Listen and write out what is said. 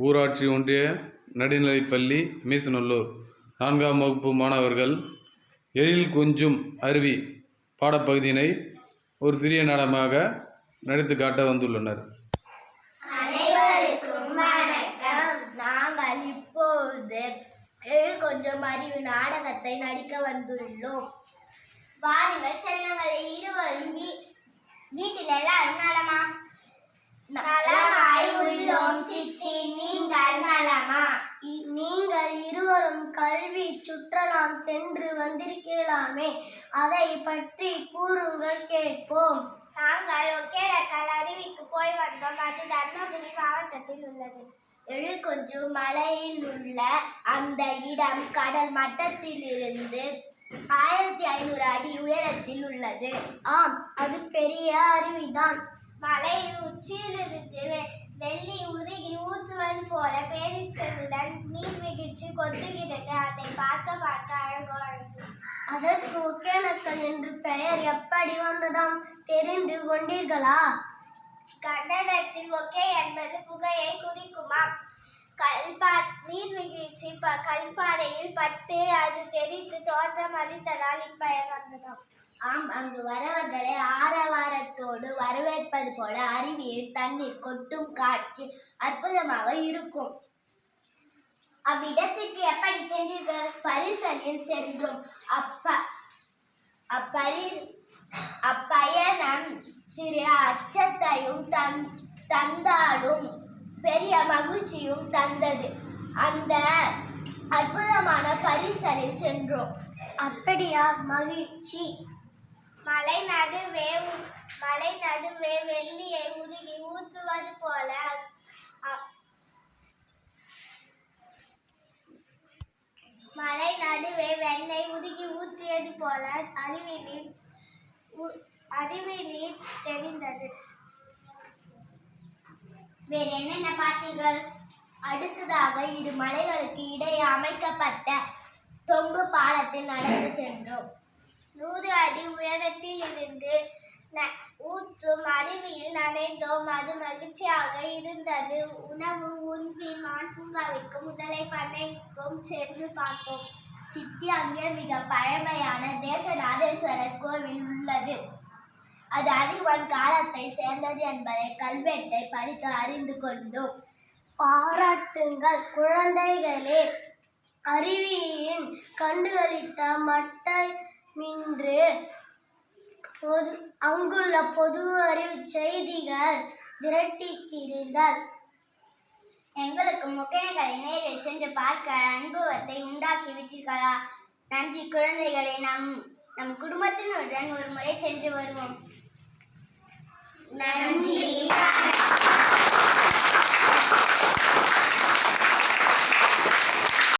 ஊராட்சி ஒன்றிய நடுநிலைப்பள்ளி மீசநல்லூர் 4ஆம் வகுப்பு மாணவர்கள் எழில் கொஞ்சும் அருவி பாடப்பகுதியினை ஒரு சிறிய நாடகமாக நடித்து காட்ட வந்துள்ளனர். அனைவருக்கும் வணக்கம். நாங்கள் இப்பொழுது எழில் கொஞ்சும் அருவி நாடகத்தை நடிக்க வந்துள்ளோம். வாருங்கள் செல்லுங்கள். இருவரும் வீட்டில் எல்லாரும் நலமா? நலமாய் உள்ளோம் சித்தி. நீங்கள் நலமா? நீங்கள் இருவரும் கல்வி சுற்றலாம் சென்று வந்திருக்கலாமே, அதை பற்றி கூறுங்கள் கேட்போம். நாங்கள் ஒகேனக்கல் அருவிக்கு போய் வந்தோம். அது தர்மபுரி மாவட்டத்தில் உள்ளது. எழில் கொஞ்சும் மலையில் உள்ள அந்த இடம் கடல் மட்டத்திலிருந்து 1500 அடி உயரத்தில் உள்ளது. ஆம், அது பெரிய அருவிதான். மலையின் உச்சியிலிருந்து வெள்ளி உருகி ஊற்றுவது போல பேரிச்சலுடன் நீர்வீழ்ச்சி கொட்டுகிறது. அதை பார்க்க அழகு. அதற்கு ஒகேனக்கல் என்று பெயர் எப்படி வந்ததாம் தெரிந்து கொண்டீர்களா? கன்னடத்தில் ஒகே என்பது புகையை குறிக்குமாம். நீர்வீழ்ச்சி கல்பாறையில் பட்டு அது தெரித்து தோற்றம் அளித்ததால் இப்பெயர் வந்ததாம். ஆம், அங்கு வரவர்களை ஆரவாரத்தோடு வரவேற்பது போல அருவியில் தண்ணீர் கொட்டும் காட்சி அற்புதமாக இருக்கும். அவ்விடத்திற்கு எப்படி சென்றீர்கள்? பரிசலில் சென்றோம். அப்பயணம் சிறு அச்சத்தையும் தந்தாலும் பெரிய மகிழ்ச்சியும் தந்தது. அந்த அற்புதமான பரிசலில் சென்றோம். அப்படியா? மகிழ்ச்சி. மலை நடுவே வெள்ளியை உருகி ஊற்றுவது போல மலை நடுவே வெண்ணெய் உருகி ஊற்றியது போல அருவி நீர் தெரிந்தது. வேறு என்னென்ன பார்த்தீர்கள்? அடுத்ததாக இரு மலைகளுக்கு இடையே அமைக்கப்பட்ட தொங்கு பாலத்தில் நடந்து சென்றோம். 100 அடி உயரத்தில் இருந்து ஊற்றும் அருவியில் நனைந்தோம். அது மகிழ்ச்சியாக இருந்தது. உணவு உண்பி மான் பூங்காவிற்கும் முதலை பண்ணைக்கும் சென்று பார்த்தோம். சித்தி, அங்கே மிக பழமையான தேசநாதேஸ்வரர் கோவில் உள்ளது. அது அறிவன் காலத்தை சேர்ந்தது என்பதை கல்வெட்டை படித்து அறிந்து கொண்டோம். பாராட்டுங்கள் குழந்தைகளே. அருவியின் கண்டுகளித்த மட்டமின்று அங்குள்ள பொது அறிவு செய்திகள் திரட்டிக்கிறீர்கள். எங்களுக்கு ஒகேனக்கலை நேரில் சென்று பார்க்க அனுபவத்தை உண்டாக்கி விட்டீர்களா? நன்றி குழந்தைகளை. நம் குடும்பத்தினுடன் ஒரு முறை சென்று வருவோம். நன்றி.